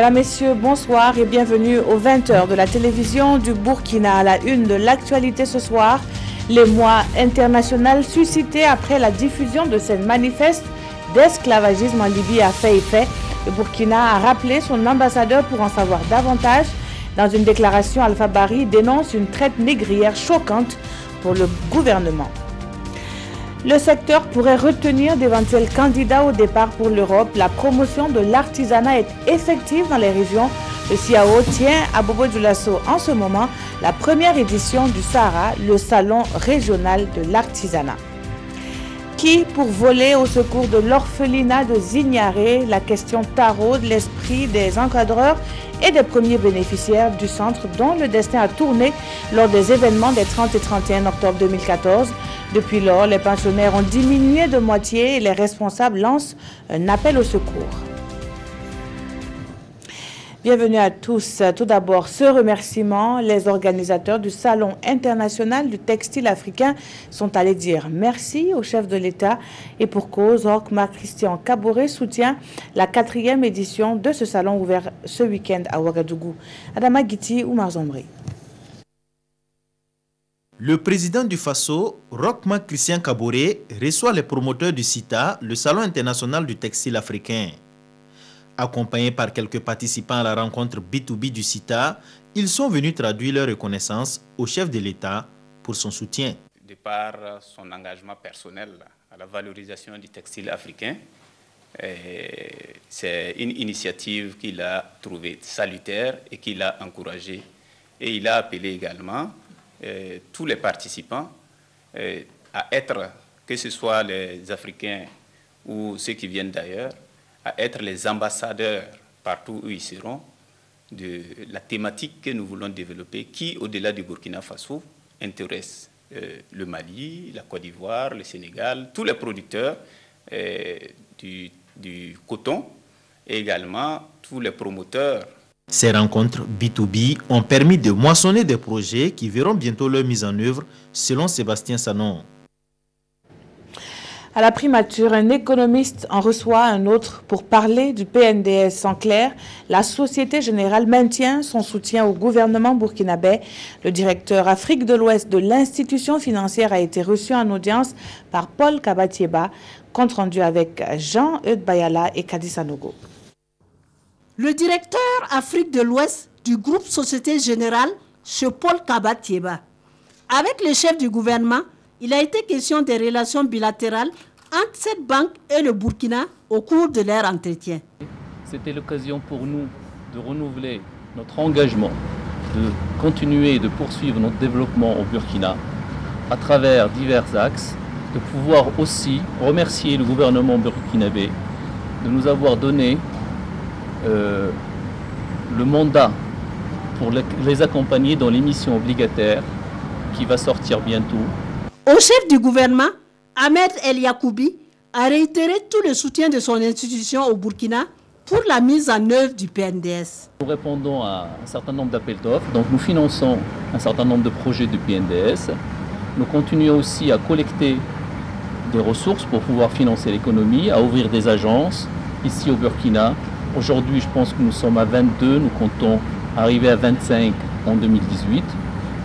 Mesdames, Messieurs, bonsoir et bienvenue aux 20h de la télévision du Burkina. À la une de l'actualité ce soir, les mois internationaux suscités après la diffusion de ces manifestes d'esclavagisme en Libye a fait effet. Le Burkina a rappelé son ambassadeur pour en savoir davantage. Dans une déclaration, Alpha Bari dénonce une traite négrière choquante pour le gouvernement. Le secteur pourrait retenir d'éventuels candidats au départ pour l'Europe. La promotion de l'artisanat est effective dans les régions. Le CIAO tient à Bobo Dioulasso en ce moment la première édition du Sahara, le salon régional de l'artisanat. Qui pour voler au secours de l'orphelinat de Zignaré? La question taraude l'esprit des encadreurs et des premiers bénéficiaires du centre dont le destin a tourné lors des événements des 30 et 31 octobre 2014. Depuis lors, les pensionnaires ont diminué de moitié et les responsables lancent un appel au secours. Bienvenue à tous. Tout d'abord, ce remerciement, les organisateurs du Salon international du textile africain sont allés dire merci au chef de l'État et pour cause, Roch-Marc Christian Kaboré soutient la 4e édition de ce salon ouvert ce week-end à Ouagadougou. Adama Guiti, Oumar Zombri. Le président du FASO, Roch-Marc Christian Kaboré, reçoit les promoteurs du CITA, le Salon international du textile africain. Accompagnés par quelques participants à la rencontre B2B du CITA, ils sont venus traduire leur reconnaissance au chef de l'État pour son soutien. De par son engagement personnel à la valorisation du textile africain, c'est une initiative qu'il a trouvée salutaire et qu'il a encouragée. Et il a appelé également tous les participants à être, que ce soit les Africains ou ceux qui viennent d'ailleurs, à être les ambassadeurs partout où ils seront de la thématique que nous voulons développer qui, au-delà du Burkina Faso, intéresse le Mali, la Côte d'Ivoire, le Sénégal, tous les producteurs du coton et également tous les promoteurs. Ces rencontres B2B ont permis de moissonner des projets qui verront bientôt leur mise en œuvre, selon Sébastien Sanon. À la primature, un économiste en reçoit un autre pour parler du PNDS. En clair, la Société Générale maintient son soutien au gouvernement burkinabé. Le directeur Afrique de l'Ouest de l'institution financière a été reçu en audience par Paul Kabatieba, compte rendu avec Jean-Eudes Bayala et Kadi Sanogo. Le directeur Afrique de l'Ouest du groupe Société Générale, chez Paul Kabatieba. Avec le chef du gouvernement, il a été question des relations bilatérales entre cette banque et le Burkina au cours de leur entretien. C'était l'occasion pour nous de renouveler notre engagement, de continuer de poursuivre notre développement au Burkina à travers divers axes, de pouvoir aussi remercier le gouvernement burkinabé de nous avoir donné le mandat pour les accompagner dans l'émission obligataire qui va sortir bientôt. Au chef du gouvernement, Ahmed El Yacoubi, a réitéré tout le soutien de son institution au Burkina pour la mise en œuvre du PNDS. Nous répondons à un certain nombre d'appels d'offres, donc nous finançons un certain nombre de projets de PNDS. Nous continuons aussi à collecter des ressources pour pouvoir financer l'économie, à ouvrir des agences ici au Burkina. Aujourd'hui, je pense que nous sommes à 22, nous comptons arriver à 25 en 2018.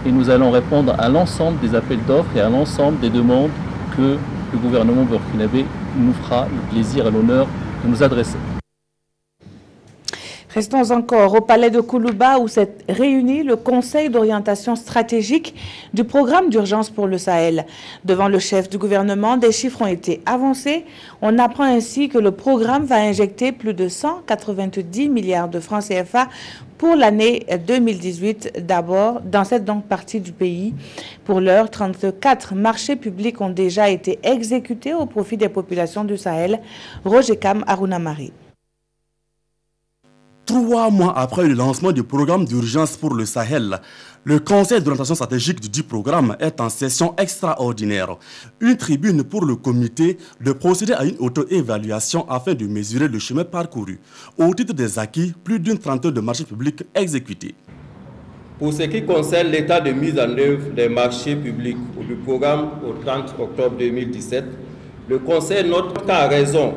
Et nous allons répondre à l'ensemble des appels d'offres et à l'ensemble des demandes que le gouvernement burkinabé nous fera le plaisir et l'honneur de nous adresser. Restons encore au palais de Koulouba où s'est réuni le Conseil d'orientation stratégique du programme d'urgence pour le Sahel. Devant le chef du gouvernement, des chiffres ont été avancés. On apprend ainsi que le programme va injecter plus de 190 milliards de francs CFA pour l'année 2018 d'abord dans cette donc partie du pays. Pour l'heure, 34 marchés publics ont déjà été exécutés au profit des populations du Sahel. Roger Kam, Aruna Marie. 3 mois après le lancement du programme d'urgence pour le Sahel, le Conseil d'orientation stratégique du dit programme est en session extraordinaire. Une tribune pour le comité de procéder à une auto-évaluation afin de mesurer le chemin parcouru. Au titre des acquis, plus d'une trentaine de marchés publics exécutés. Pour ce qui concerne l'état de mise en œuvre des marchés publics du programme au 30 octobre 2017, le Conseil note qu'à raison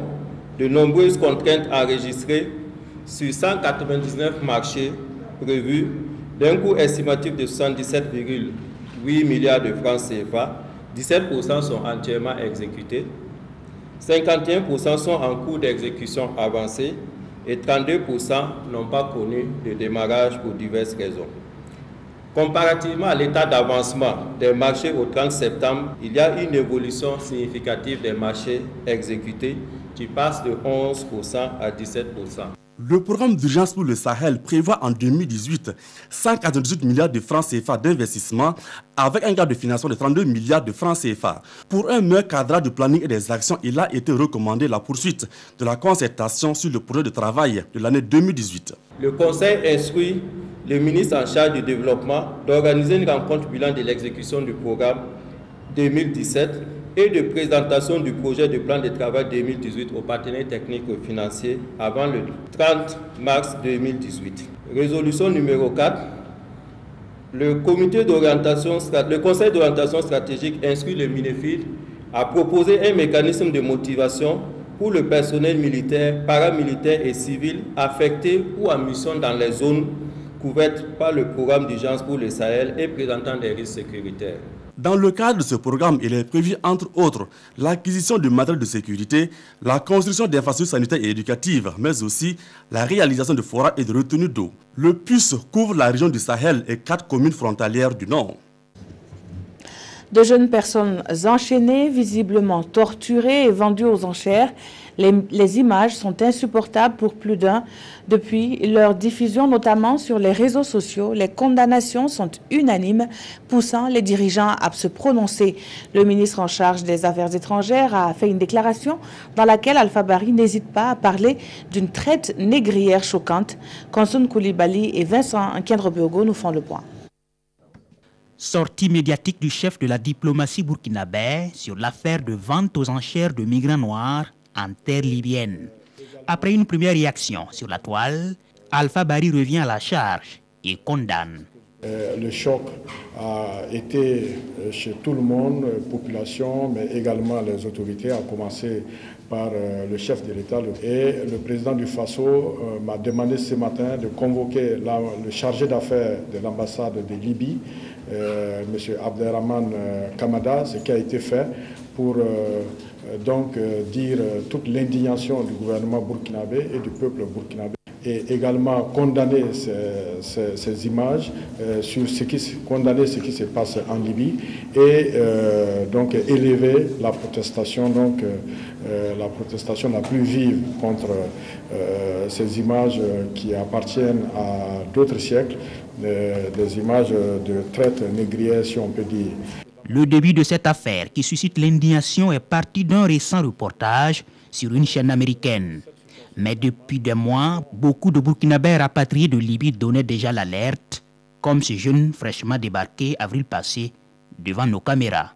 de nombreuses contraintes enregistrées, sur 199 marchés prévus d'un coût estimatif de 77,8 milliards de francs CFA, 17% sont entièrement exécutés, 51% sont en cours d'exécution avancée et 32% n'ont pas connu de démarrage pour diverses raisons. Comparativement à l'état d'avancement des marchés au 30 septembre, il y a une évolution significative des marchés exécutés qui passe de 11% à 17%. Le programme d'urgence pour le Sahel prévoit en 2018 198 milliards de francs CFA d'investissement avec un gap de financement de 32 milliards de francs CFA. Pour un meilleur cadrage du planning et des actions, il a été recommandé la poursuite de la concertation sur le projet de travail de l'année 2018. Le Conseil instruit le ministre en charge du développement d'organiser une rencontre bilan de l'exécution du programme 2017 et de présentation du projet de plan de travail 2018 aux partenaires techniques et financiers avant le 30 mars 2018. Résolution numéro 4. Le Conseil d'orientation stratégique instruit le MINEFID à proposer un mécanisme de motivation pour le personnel militaire, paramilitaire et civil affecté ou en mission dans les zones couvertes par le programme d'urgence pour le Sahel et présentant des risques sécuritaires. Dans le cadre de ce programme, il est prévu entre autres l'acquisition de matériel de sécurité, la construction d'infrastructures sanitaires et éducatives, mais aussi la réalisation de forages et de retenues d'eau. Le PUS couvre la région du Sahel et 4 communes frontalières du Nord. De jeunes personnes enchaînées, visiblement torturées et vendues aux enchères. Les images sont insupportables pour plus d'un. Depuis leur diffusion, notamment sur les réseaux sociaux, les condamnations sont unanimes, poussant les dirigeants à se prononcer. Le ministre en charge des Affaires étrangères a fait une déclaration dans laquelle Alpha Bari n'hésite pas à parler d'une traite négrière choquante. Konsun Koulibaly et Vincent Nkendrobergo nous font le point. Sortie médiatique du chef de la diplomatie burkinabé sur l'affaire de vente aux enchères de migrants noirs en terre libyenne. Après une première réaction sur la toile, Alpha Bari revient à la charge et condamne. Le choc a été chez tout le monde, population, mais également les autorités, à commencer par le chef de l'État. Et le président du Faso m'a demandé ce matin de convoquer le chargé d'affaires de l'ambassade de Libye, M. Abderrahman Kamada, ce qui a été fait pour dire toute l'indignation du gouvernement burkinabé et du peuple burkinabé, et également condamner ces images, condamner ce qui se passe en Libye et élever la protestation, la protestation la plus vive contre ces images qui appartiennent à d'autres siècles, des images de traite négrière, si on peut dire. Le début de cette affaire qui suscite l'indignation est parti d'un récent reportage sur une chaîne américaine. Mais depuis des mois, beaucoup de Burkinabés rapatriés de Libye donnaient déjà l'alerte, comme ce jeune fraîchement débarqué avril passé devant nos caméras.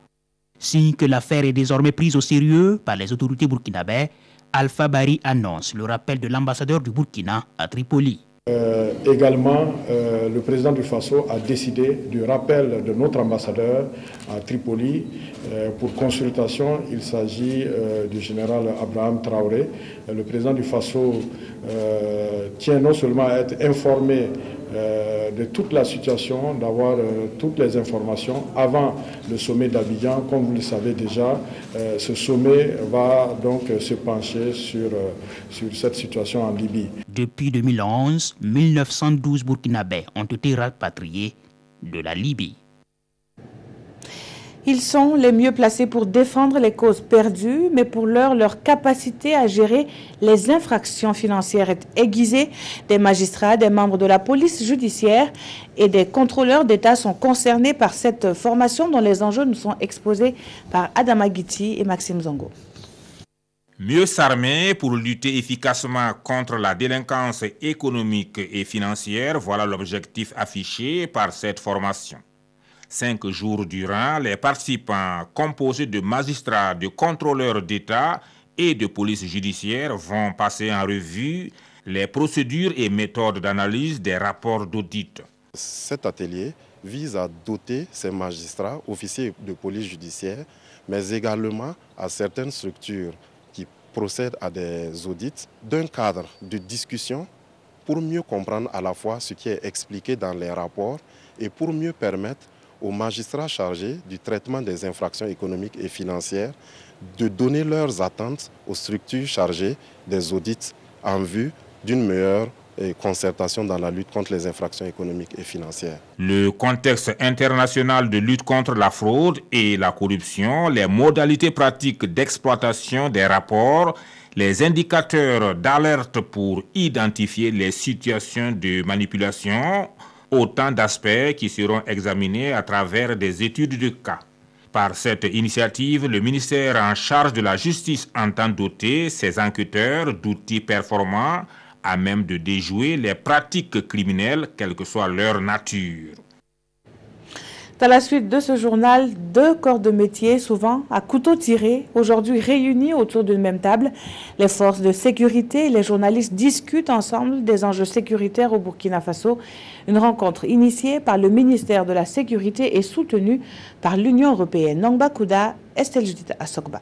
Signe que l'affaire est désormais prise au sérieux par les autorités burkinabées, Alpha Bari annonce le rappel de l'ambassadeur du Burkina à Tripoli. Également, le président du Faso a décidé du rappel de notre ambassadeur à Tripoli pour consultation. Il s'agit du général Abraham Traoré. Le président du Faso tient non seulement à être informé de toute la situation, d'avoir toutes les informations avant le sommet d'Abidjan. Comme vous le savez déjà, ce sommet va donc se pencher sur cette situation en Libye. Depuis 2011, 1912 Burkinabés ont été rapatriés de la Libye. Ils sont les mieux placés pour défendre les causes perdues, mais pour l'heure, leur capacité à gérer les infractions financières est aiguisée. Des magistrats, des membres de la police judiciaire et des contrôleurs d'État sont concernés par cette formation dont les enjeux nous sont exposés par Adama Guiti et Maxime Zongo. Mieux s'armer pour lutter efficacement contre la délinquance économique et financière, voilà l'objectif affiché par cette formation. 5 jours durant, les participants, composés de magistrats, de contrôleurs d'État et de police judiciaire, vont passer en revue les procédures et méthodes d'analyse des rapports d'audit. Cet atelier vise à doter ces magistrats, officiers de police judiciaire, mais également à certaines structures qui procèdent à des audits, d'un cadre de discussion pour mieux comprendre à la fois ce qui est expliqué dans les rapports et pour mieux permettre aux magistrats chargés du traitement des infractions économiques et financières de donner leurs attentes aux structures chargées des audits en vue d'une meilleure concertation dans la lutte contre les infractions économiques et financières. Le contexte international de lutte contre la fraude et la corruption, les modalités pratiques d'exploitation des rapports, les indicateurs d'alerte pour identifier les situations de manipulation, autant d'aspects qui seront examinés à travers des études de cas. Par cette initiative, le ministère en charge de la justice entend doter ses enquêteurs d'outils performants à même de déjouer les pratiques criminelles, quelle que soit leur nature. Dans la suite de ce journal, 2 corps de métier, souvent à couteau tiré, aujourd'hui réunis autour d'une même table. Les forces de sécurité et les journalistes discutent ensemble des enjeux sécuritaires au Burkina Faso. Une rencontre initiée par le ministère de la Sécurité et soutenue par l'Union européenne. Nangba Kouda, Estelle Judith Assokba.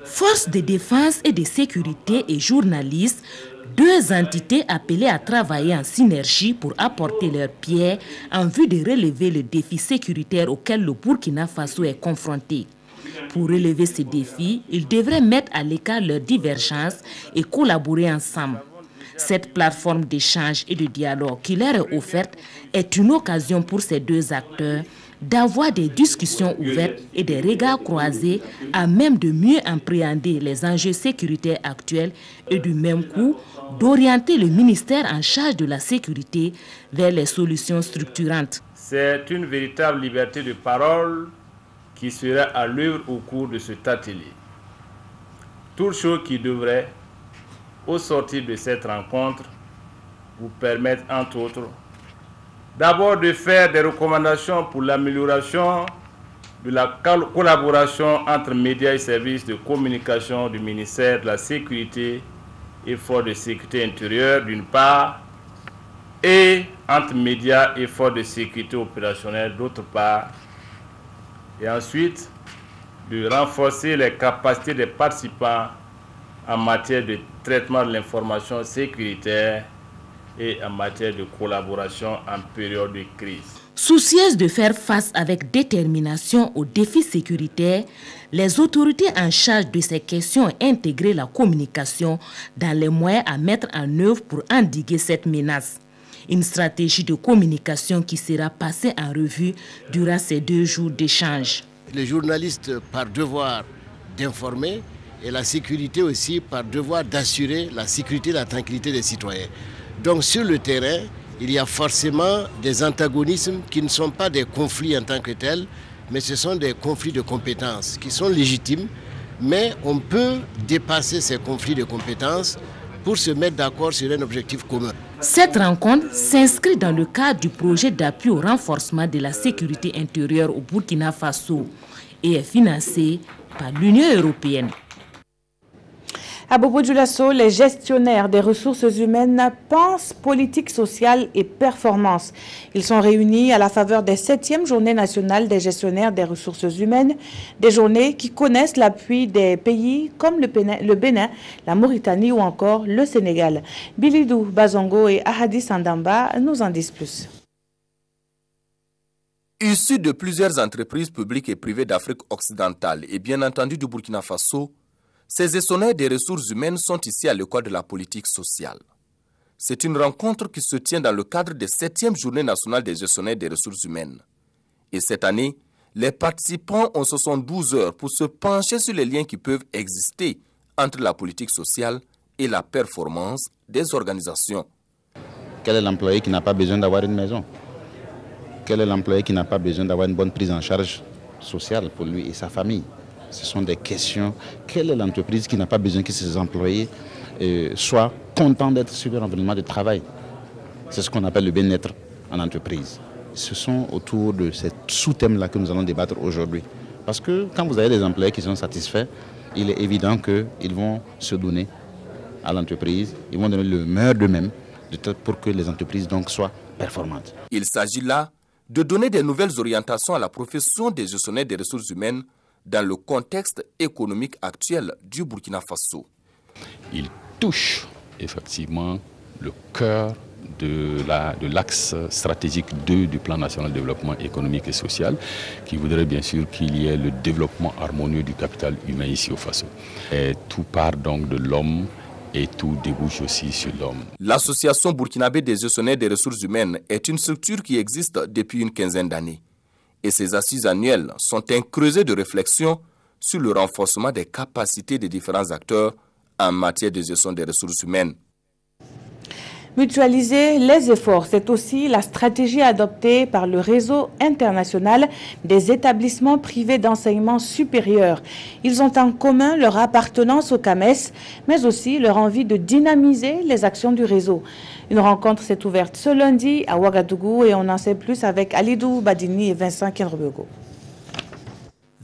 Forces de défense et de sécurité et journalistes, 2 entités appelées à travailler en synergie pour apporter leur pierre en vue de relever le défi sécuritaire auquel le Burkina Faso est confronté. Pour relever ces défis, ils devraient mettre à l'écart leurs divergences et collaborer ensemble. Cette plateforme d'échange et de dialogue qui leur est offerte est une occasion pour ces 2 acteurs d'avoir des discussions ouvertes et des regards croisés à même de mieux appréhender les enjeux sécuritaires actuels et du même coup d'orienter le ministère en charge de la sécurité vers les solutions structurantes. C'est une véritable liberté de parole qui sera à l'œuvre au cours de cet atelier. Toute chose qui devrait, au sortir de cette rencontre, vous permettre, entre autres, d'abord de faire des recommandations pour l'amélioration de la collaboration entre médias et services de communication du ministère de la Sécurité et forces de sécurité intérieure d'une part, et entre médias et forces de sécurité opérationnelle d'autre part, et ensuite de renforcer les capacités des participants en matière de traitement de l'information sécuritaire et en matière de collaboration en période de crise. Soucieuses de faire face avec détermination aux défis sécuritaires, les autorités en charge de ces questions ont intégré la communication dans les moyens à mettre en œuvre pour endiguer cette menace. Une stratégie de communication qui sera passée en revue durant ces 2 jours d'échange. Les journalistes par devoir d'informer et la sécurité aussi par devoir d'assurer la sécurité et la tranquillité des citoyens. Donc sur le terrain, il y a forcément des antagonismes qui ne sont pas des conflits en tant que tels, mais ce sont des conflits de compétences qui sont légitimes, mais on peut dépasser ces conflits de compétences pour se mettre d'accord sur un objectif commun. Cette rencontre s'inscrit dans le cadre du projet d'appui au renforcement de la sécurité intérieure au Burkina Faso et est financée par l'Union européenne. À Bobo-Dioulasso, les gestionnaires des ressources humaines pensent politique sociale et performance. Ils sont réunis à la faveur des 7e journées nationales des gestionnaires des ressources humaines, des journées qui connaissent l'appui des pays comme le Bénin, la Mauritanie ou encore le Sénégal. Bilidou Bazongo et Ahadi Sandamba nous en disent plus. Issus de plusieurs entreprises publiques et privées d'Afrique occidentale et bien entendu du Burkina Faso, ces gestionnaires des ressources humaines sont ici à l'école de la politique sociale. C'est une rencontre qui se tient dans le cadre des 7e journées nationales des gestionnaires des ressources humaines. Et cette année, les participants ont 72 heures pour se pencher sur les liens qui peuvent exister entre la politique sociale et la performance des organisations. Quel est l'employé qui n'a pas besoin d'avoir une maison? Quel est l'employé qui n'a pas besoin d'avoir une bonne prise en charge sociale pour lui et sa famille? Ce sont des questions. Quelle est l'entreprise qui n'a pas besoin que ses employés soient contents d'être sur leur environnement de travail? C'est ce qu'on appelle le bien-être en entreprise. Ce sont autour de ces sous-thèmes-là que nous allons débattre aujourd'hui. Parce que quand vous avez des employés qui sont satisfaits, il est évident qu'ils vont se donner à l'entreprise, ils vont donner le meilleur d'eux-mêmes pour que les entreprises donc soient performantes. Il s'agit là de donner des nouvelles orientations à la profession des gestionnaires des ressources humaines dans le contexte économique actuel du Burkina Faso. Il touche effectivement le cœur de l'axe stratégique 2 du plan national de développement économique et social, qui voudrait bien sûr qu'il y ait le développement harmonieux du capital humain ici au Faso. Et tout part donc de l'homme et tout débouche aussi sur l'homme. L'association burkinabé des gestionnaires des ressources humaines est une structure qui existe depuis une quinzaine d'années. Et ses assises annuelles sont un creuset de réflexion sur le renforcement des capacités des différents acteurs en matière de gestion des ressources humaines. Mutualiser les efforts, c'est aussi la stratégie adoptée par le réseau international des établissements privés d'enseignement supérieur. Ils ont en commun leur appartenance au CAMES, mais aussi leur envie de dynamiser les actions du réseau. Une rencontre s'est ouverte ce lundi à Ouagadougou et on en sait plus avec Alidou Badini et Vincent Kenrobego.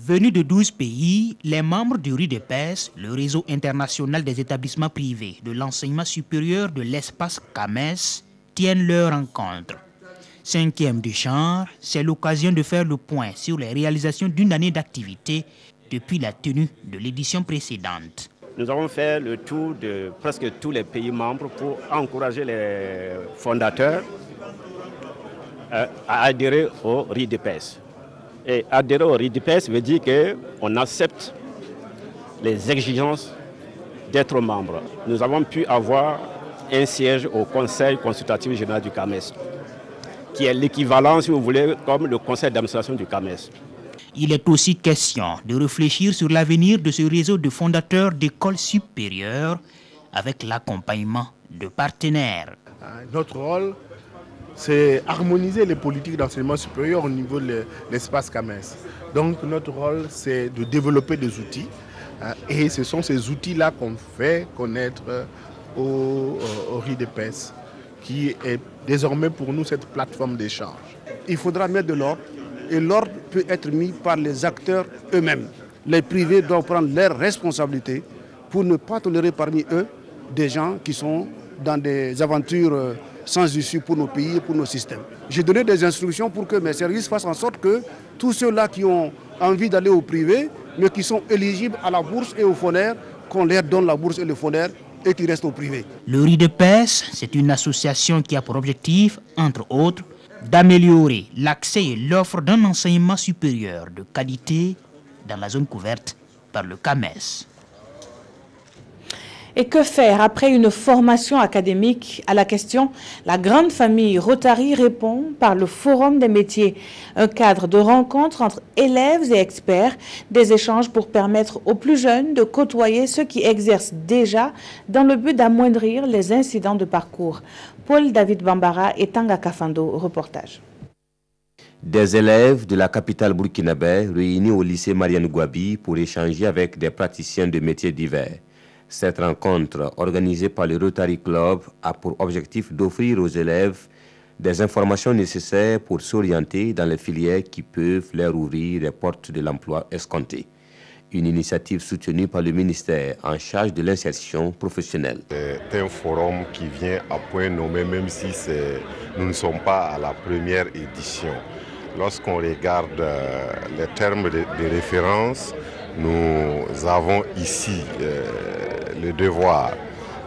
Venus de 12 pays, les membres du RIDEPES, le réseau international des établissements privés de l'enseignement supérieur de l'espace CAMES, tiennent leur rencontre. 5e du genre, c'est l'occasion de faire le point sur les réalisations d'une année d'activité depuis la tenue de l'édition précédente. Nous avons fait le tour de presque tous les pays membres pour encourager les fondateurs à adhérer au RIDEPES. Et adhérer au RIDEPES veut dire qu'on accepte les exigences d'être membre. Nous avons pu avoir un siège au Conseil consultatif général du CAMES, qui est l'équivalent, si vous voulez, comme le conseil d'administration du CAMES. Il est aussi question de réfléchir sur l'avenir de ce réseau de fondateurs d'écoles supérieures avec l'accompagnement de partenaires. Notre rôle, c'est harmoniser les politiques d'enseignement supérieur au niveau de l'espace CAMES. Donc notre rôle, c'est de développer des outils et ce sont ces outils-là qu'on fait connaître au RIDEPES, qui est désormais pour nous cette plateforme d'échange. Il faudra mettre de l'ordre et l'ordre peut être mis par les acteurs eux-mêmes. Les privés doivent prendre leurs responsabilités pour ne pas tolérer parmi eux des gens qui sont dans des aventures sans issue pour nos pays et pour nos systèmes. J'ai donné des instructions pour que mes services fassent en sorte que tous ceux-là qui ont envie d'aller au privé, mais qui sont éligibles à la bourse et au FONER, qu'on leur donne la bourse et le FONER et qu'ils restent au privé. Le RIDEPES, c'est une association qui a pour objectif, entre autres, d'améliorer l'accès et l'offre d'un enseignement supérieur de qualité dans la zone couverte par le CAMES. Et que faire après une formation académique? À la question, la grande famille Rotary répond par le Forum des métiers, un cadre de rencontre entre élèves et experts, des échanges pour permettre aux plus jeunes de côtoyer ceux qui exercent déjà dans le but d'amoindrir les incidents de parcours. Paul-David Bambara et Tanga Kafando, reportage. Des élèves de la capitale burkinabé réunis au lycée Marianne Gouabi pour échanger avec des praticiens de métiers divers. Cette rencontre, organisée par le Rotary Club, a pour objectif d'offrir aux élèves des informations nécessaires pour s'orienter dans les filières qui peuvent leur ouvrir les portes de l'emploi escompté. Une initiative soutenue par le ministère en charge de l'insertion professionnelle. C'est un forum qui vient à point nommé, même si nous ne sommes pas à la première édition. Lorsqu'on regarde les termes de référence, nous avons ici le devoir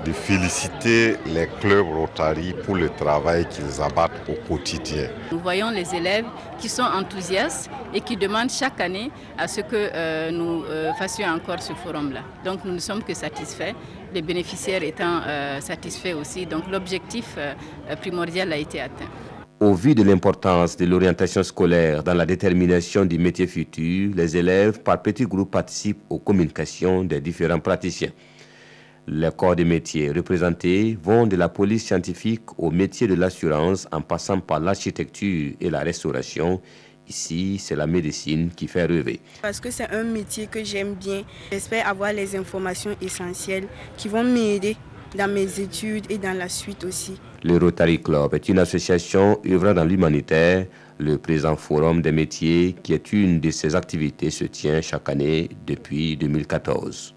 de féliciter les clubs Rotary pour le travail qu'ils abattent au quotidien. Nous voyons les élèves qui sont enthousiastes et qui demandent chaque année à ce que nous fassions encore ce forum-là. Donc nous ne sommes que satisfaits, les bénéficiaires étant satisfaits aussi. Donc l'objectif primordial a été atteint. Au vu de l'importance de l'orientation scolaire dans la détermination du métier futur, les élèves par petits groupes participent aux communications des différents praticiens. Les corps de métiers représentés vont de la police scientifique au métier de l'assurance en passant par l'architecture et la restauration. Ici, c'est la médecine qui fait rêver. Parce que c'est un métier que j'aime bien. J'espère avoir les informations essentielles qui vont m'aider dans mes études et dans la suite aussi. Le Rotary Club est une association œuvrant dans l'humanitaire. Le présent forum des métiers, qui est une de ses activités, se tient chaque année depuis 2014.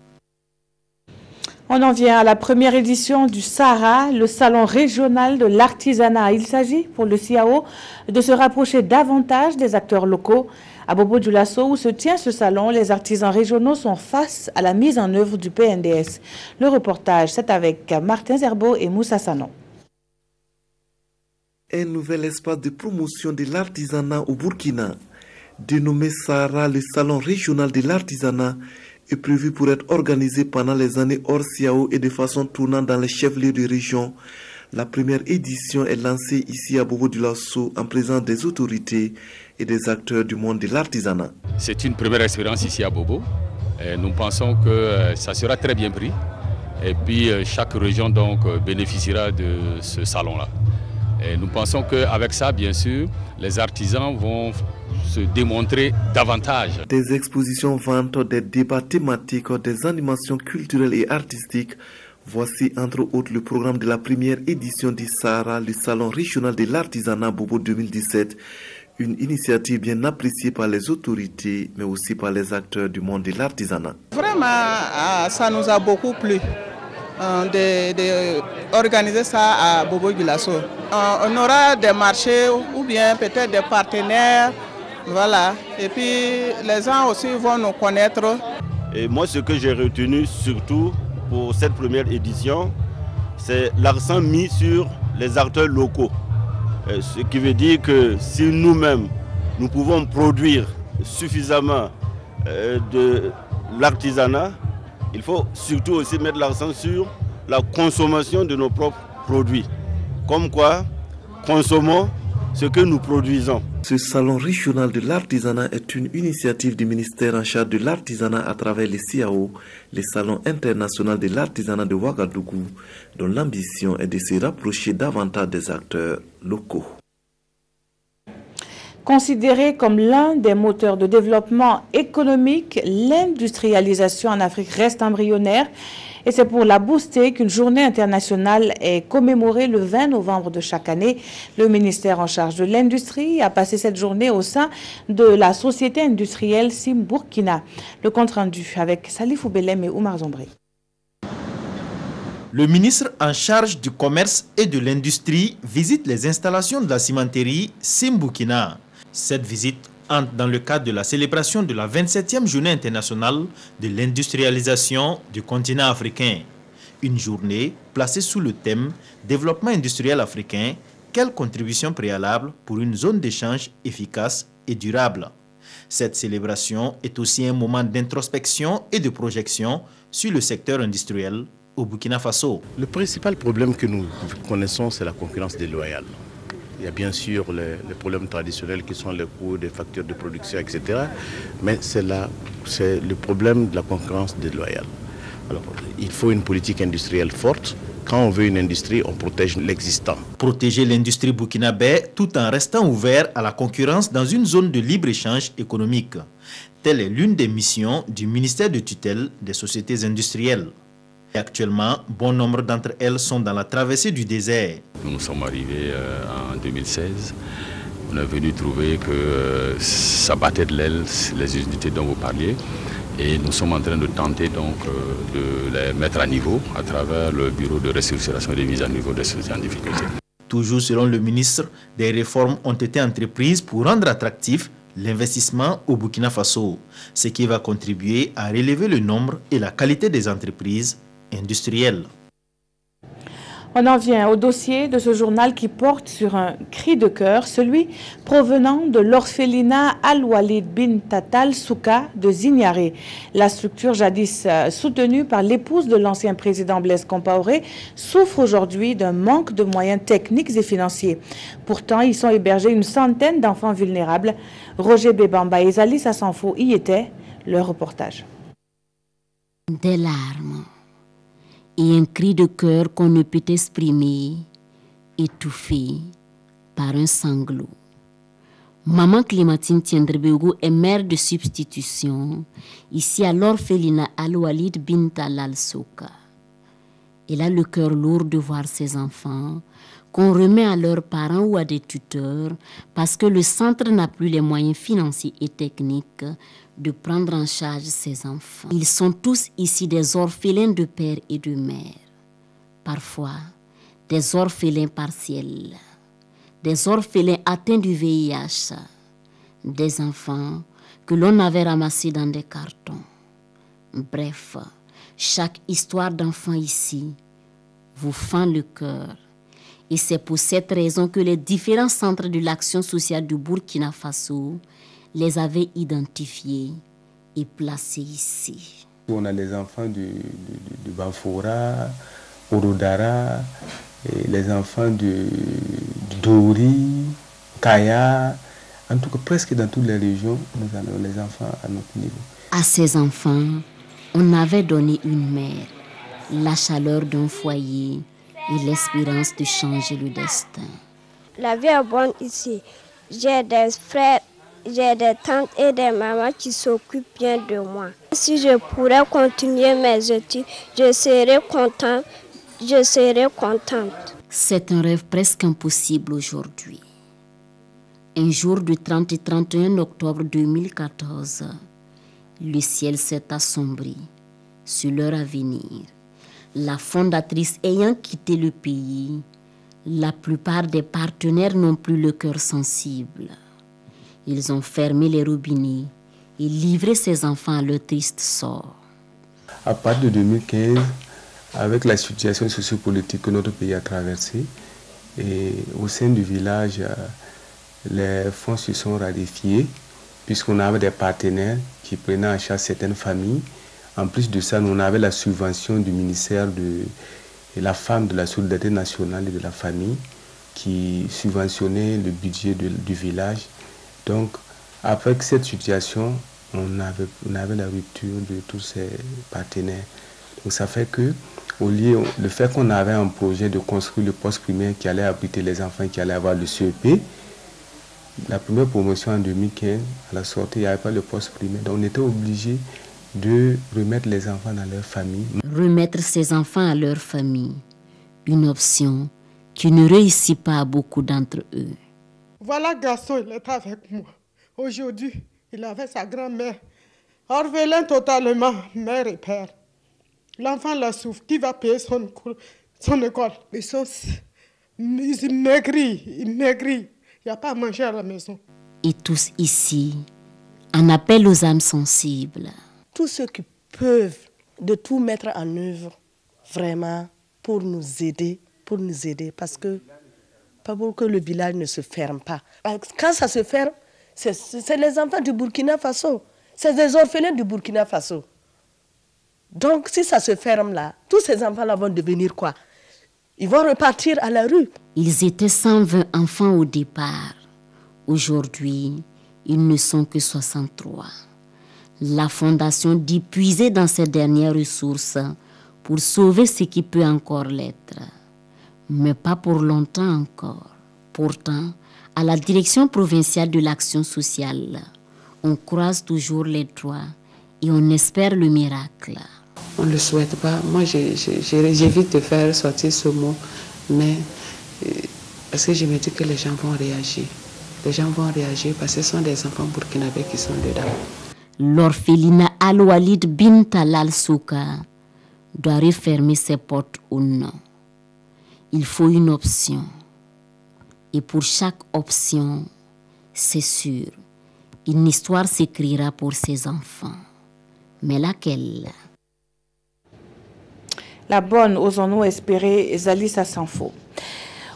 On en vient à la première édition du SARA, le salon régional de l'artisanat. Il s'agit pour le CIAO de se rapprocher davantage des acteurs locaux. À Bobo-Dioulasso, où se tient ce salon, les artisans régionaux sont face à la mise en œuvre du PNDS. Le reportage, c'est avec Martin Zerbo et Moussa Sanon. Un nouvel espace de promotion de l'artisanat au Burkina, dénommé Sahara, le salon régional de l'artisanat, est prévu pour être organisé pendant les années hors Siao et de façon tournante dans les chefs-lieux de région. La première édition est lancée ici à Bobo-Dioulasso en présence des autorités et des acteurs du monde de l'artisanat. C'est une première expérience ici à Bobo. Et nous pensons que ça sera très bien pris. Et puis chaque région donc bénéficiera de ce salon-là. Et nous pensons qu'avec ça, bien sûr, les artisans vont se démontrer davantage. Des expositions ventes, des débats thématiques, des animations culturelles et artistiques. Voici entre autres le programme de la première édition du Sahara, le salon régional de l'artisanat Bobo 2017. Une initiative bien appréciée par les autorités, mais aussi par les acteurs du monde de l'artisanat. Vraiment, ça nous a beaucoup plu d'organiser ça à Bobo-Dioulasso. On aura des marchés ou bien peut-être des partenaires, voilà. Et puis les gens aussi vont nous connaître. Et moi, ce que j'ai retenu surtout pour cette première édition, c'est l'accent mis sur les acteurs locaux. Ce qui veut dire que si nous-mêmes, nous pouvons produire suffisamment de l'artisanat, il faut surtout aussi mettre l'accent sur la consommation de nos propres produits. Comme quoi, consommons ce que nous produisons. Ce salon régional de l'artisanat est une initiative du ministère en charge de l'artisanat à travers les CAO, les salons internationaux de l'artisanat de Ouagadougou, dont l'ambition est de se rapprocher davantage des acteurs locaux. Considéré comme l'un des moteurs de développement économique, l'industrialisation en Afrique reste embryonnaire et c'est pour la booster qu'une journée internationale est commémorée le 20 novembre de chaque année. Le ministère en charge de l'industrie a passé cette journée au sein de la société industrielle Sim Burkina. Le compte rendu avec Salif Oubelem et Oumar Zombré. Le ministre en charge du commerce et de l'industrie visite les installations de la cimenterie Sim Burkina. Cette visite entre dans le cadre de la célébration de la 27e journée internationale de l'industrialisation du continent africain. Une journée placée sous le thème « Développement industriel africain, quelle contribution préalable pour une zone d'échange efficace et durable ?» Cette célébration est aussi un moment d'introspection et de projection sur le secteur industriel au Burkina Faso. Le principal problème que nous connaissons, c'est la concurrence déloyale. Il y a bien sûr les problèmes traditionnels qui sont les coûts des factures de production, etc. Mais c'est le problème de la concurrence déloyale. Alors, il faut une politique industrielle forte. Quand on veut une industrie, on protège l'existant. Protéger l'industrie burkinabé tout en restant ouvert à la concurrence dans une zone de libre-échange économique. Telle est l'une des missions du ministère de tutelle des sociétés industrielles. Et actuellement, bon nombre d'entre elles sont dans la traversée du désert. Nous sommes arrivés en 2016. On est venu trouver que ça battait de l'aile, les unités dont vous parliez. Et nous sommes en train de tenter donc de les mettre à niveau à travers le bureau de restructuration et de mise à niveau des sociétés en difficulté. Toujours selon le ministre, des réformes ont été entreprises pour rendre attractif l'investissement au Burkina Faso, ce qui va contribuer à relever le nombre et la qualité des entreprises industrielles. On en vient au dossier de ce journal qui porte sur un cri de cœur, celui provenant de l'orphelinat Al-Walid bin Tatal Souka de Zignaré. La structure jadis soutenue par l'épouse de l'ancien président Blaise Compaoré souffre aujourd'hui d'un manque de moyens techniques et financiers. Pourtant, ils sont hébergés une centaine d'enfants vulnérables. Roger Bébamba et Zali Sassanfo y étaient. Leur reportage. Des larmes et un cri de cœur qu'on ne peut exprimer, étouffé par un sanglot. Maman Clémentine Tiendrebego est mère de substitution ici à l'orphelinat Al-Walid bin Talal Souka. Elle a le cœur lourd de voir ses enfants qu'on remet à leurs parents ou à des tuteurs parce que le centre n'a plus les moyens financiers et techniques de prendre en charge ses enfants. Ils sont tous ici des orphelins de père et de mère. Parfois, des orphelins partiels, des orphelins atteints du VIH, des enfants que l'on avait ramassées dans des cartons. Bref, chaque histoire d'enfant ici vous fend le cœur. Et c'est pour cette raison que les différents centres de l'action sociale du Burkina Faso les avaient identifiés et placés ici. On a les enfants du Bafora, Orodara, et les enfants du Dori, Kaya. En tout cas, presque dans toutes les régions, nous avons les enfants à notre niveau. À ces enfants, on avait donné une mère, la chaleur d'un foyer et l'espérance de changer le destin. La vie est bonne ici. J'ai des frères, j'ai des tantes et des mamans qui s'occupent bien de moi. Si je pourrais continuer mes études, je serais contente. C'est un rêve presque impossible aujourd'hui. Un jour du 30 et 31 octobre 2014, le ciel s'est assombri sur leur avenir. La fondatrice ayant quitté le pays, la plupart des partenaires n'ont plus le cœur sensible. Ils ont fermé les robinets et livré ces enfants à leur triste sort. À partir de 2015, avec la situation sociopolitique que notre pays a traversée, et au sein du village, les fonds se sont raréfiés, puisqu'on avait des partenaires qui prenaient en charge certaines familles. En plus de ça, on avait la subvention du ministère de la femme, de la solidarité nationale et de la famille qui subventionnait le budget du village. Donc, avec cette situation, on avait la rupture de tous ces partenaires. Donc, ça fait que, le fait qu'on avait un projet de construire le poste primaire qui allait abriter les enfants qui allaient avoir le CEP, la première promotion en 2015, à la sortie, il n'y avait pas le poste primaire. Donc, on était obligé de remettre les enfants dans leur famille. Remettre ces enfants à leur famille, une option qui ne réussit pas à beaucoup d'entre eux. Voilà, garçon, il est avec moi. Aujourd'hui, il avait sa grand-mère, orphelin totalement, mère et père. L'enfant la souffre, qui va payer son école? Ils maigrissent. Il n'y a pas à manger à la maison. Et tous ici, en appel aux âmes sensibles. Tous ceux qui peuvent de tout mettre en œuvre, vraiment, pour nous aider, parce que, pas pour que le village ne se ferme pas. Quand ça se ferme, c'est les enfants du Burkina Faso, c'est des orphelins du Burkina Faso. Donc, si ça se ferme là, tous ces enfants-là vont devenir quoi? Ils vont repartir à la rue. Ils étaient 120 enfants au départ. Aujourd'hui, ils ne sont que 63. La fondation dit puiser dans ses dernières ressources pour sauver ce qui peut encore l'être. Mais pas pour longtemps encore. Pourtant, à la direction provinciale de l'action sociale, on croise toujours les doigts et on espère le miracle. On ne le souhaite pas. Moi, j'évite de faire sortir ce mot, mais parce que je me dis que les gens vont réagir. Les gens vont réagir parce que ce sont des enfants burkinabés qui sont dedans. L'orphelinat Al-Walid bin Talal Souka doit refermer ses portes ou non. Il faut une option. Et pour chaque option, c'est sûr, une histoire s'écrira pour ces enfants. Mais laquelle? La bonne, osons-nous espérer, Zalissa Sanfo.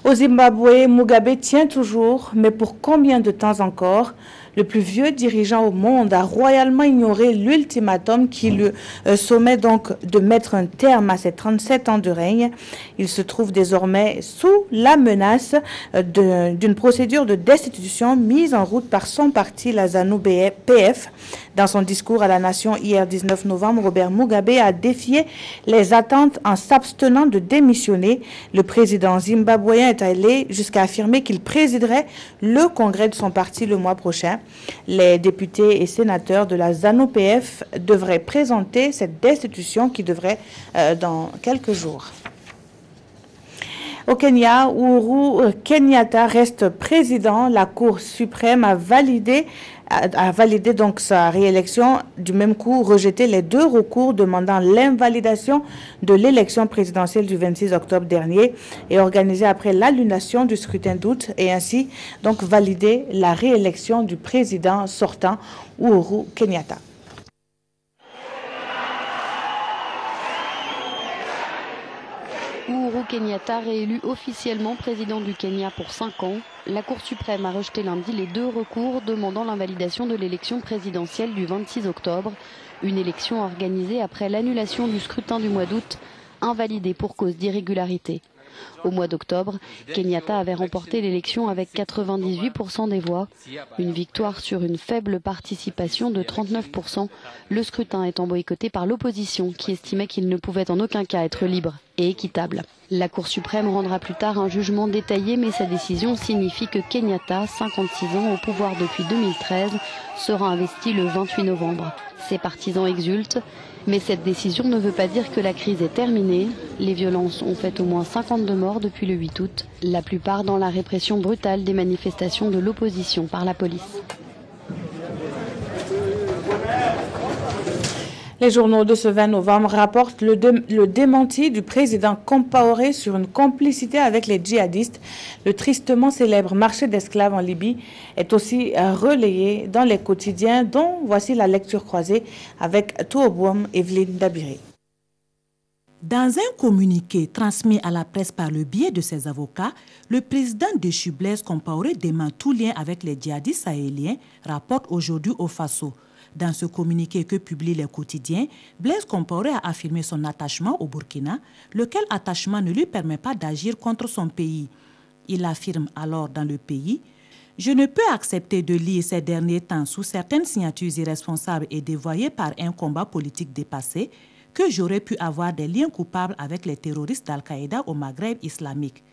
Au Zimbabwe, Mugabe tient toujours, mais pour combien de temps encore? Le plus vieux dirigeant au monde a royalement ignoré l'ultimatum qui le sommet donc de mettre un terme à ses 37 ans de règne. Il se trouve désormais sous la menace d'une procédure de destitution mise en route par son parti, la ZANU-PF. Dans son discours à la nation hier 19 novembre, Robert Mugabe a défié les attentes en s'abstenant de démissionner. Le président zimbabwéen est allé jusqu'à affirmer qu'il présiderait le congrès de son parti le mois prochain. Les députés et sénateurs de la ZANU-PF devraient présenter cette destitution qui devrait dans quelques jours. Au Kenya, Uhuru Kenyatta reste président. La Cour suprême a validé a validé donc sa réélection, du même coup rejeté les 2 recours demandant l'invalidation de l'élection présidentielle du 26 octobre dernier et organisée après l'annulation du scrutin d'août et ainsi donc validé la réélection du président sortant Uhuru Kenyatta. Uhuru Kenyatta réélu officiellement président du Kenya pour 5 ans. La Cour suprême a rejeté lundi les 2 recours demandant l'invalidation de l'élection présidentielle du 26 octobre. Une élection organisée après l'annulation du scrutin du mois d'août, invalidée pour cause d'irrégularité. Au mois d'octobre, Kenyatta avait remporté l'élection avec 98% des voix. Une victoire sur une faible participation de 39%, le scrutin étant boycotté par l'opposition qui estimait qu'il ne pouvait en aucun cas être libre et équitable. La Cour suprême rendra plus tard un jugement détaillé, mais sa décision signifie que Kenyatta, 56 ans au pouvoir depuis 2013, sera investi le 28 novembre. Ses partisans exultent, mais cette décision ne veut pas dire que la crise est terminée. Les violences ont fait au moins 52 morts depuis le 8 août, la plupart dans la répression brutale des manifestations de l'opposition par la police. Les journaux de ce 20 novembre rapportent le démenti du président Compaoré sur une complicité avec les djihadistes. Le tristement célèbre marché d'esclaves en Libye est aussi relayé dans les quotidiens, dont voici la lecture croisée avec Touoboum Evelyne Dabiri. Dans un communiqué transmis à la presse par le biais de ses avocats, le président de Blaise Compaoré dément tout lien avec les djihadistes sahéliens, rapporte aujourd'hui au Faso. Dans ce communiqué que publient les quotidiens, Blaise Compaoré a affirmé son attachement au Burkina, lequel attachement ne lui permet pas d'agir contre son pays. Il affirme alors dans le pays « Je ne peux accepter de lire ces derniers temps sous certaines signatures irresponsables et dévoyées par un combat politique dépassé que j'aurais pu avoir des liens coupables avec les terroristes d'Al-Qaïda au Maghreb islamique.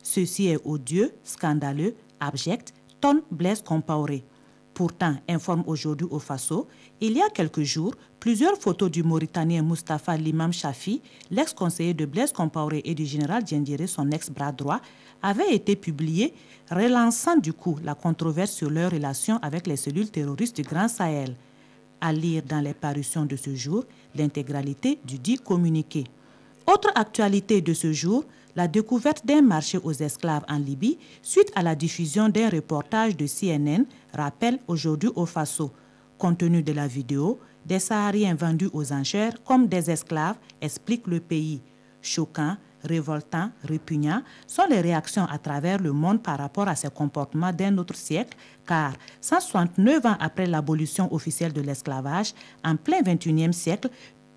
Ceci est odieux, scandaleux, abject, tonne Blaise Compaoré. » Pourtant, informe aujourd'hui au Faso, il y a quelques jours, plusieurs photos du Mauritanien Mustapha Limam Chafi, l'ex-conseiller de Blaise Compaoré et du général Diendéré, son ex-bras droit, avaient été publiées, relançant du coup la controverse sur leur relation avec les cellules terroristes du Grand Sahel. À lire dans les parutions de ce jour l'intégralité du dit communiqué. Autre actualité de ce jour, la découverte d'un marché aux esclaves en Libye suite à la diffusion d'un reportage de CNN rappelle aujourd'hui au Faso. Compte tenu de la vidéo, des Sahariens vendus aux enchères comme des esclaves explique le pays. Choquant, révoltant, répugnant sont les réactions à travers le monde par rapport à ces comportements d'un autre siècle, car 169 ans après l'abolition officielle de l'esclavage, en plein 21e siècle,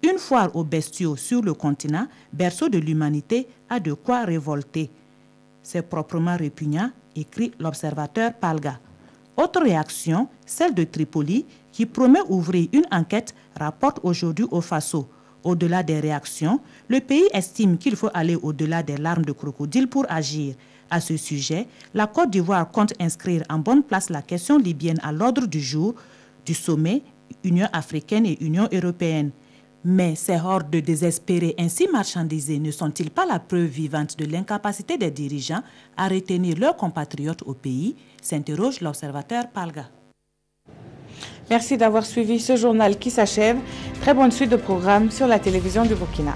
une foire aux bestiaux sur le continent, berceau de l'humanité, a de quoi révolter. C'est proprement répugnant, écrit l'observateur Palga. Autre réaction, celle de Tripoli, qui promet ouvrir une enquête, rapporte aujourd'hui au Faso. Au-delà des réactions, le pays estime qu'il faut aller au-delà des larmes de crocodile pour agir. À ce sujet, la Côte d'Ivoire compte inscrire en bonne place la question libyenne à l'ordre du jour du sommet Union africaine et Union européenne. Mais ces hordes de désespérés ainsi marchandisés ne sont-ils pas la preuve vivante de l'incapacité des dirigeants à retenir leurs compatriotes au pays, s'interroge l'observateur Palga. Merci d'avoir suivi ce journal qui s'achève. Très bonne suite de programmes sur la télévision du Burkina.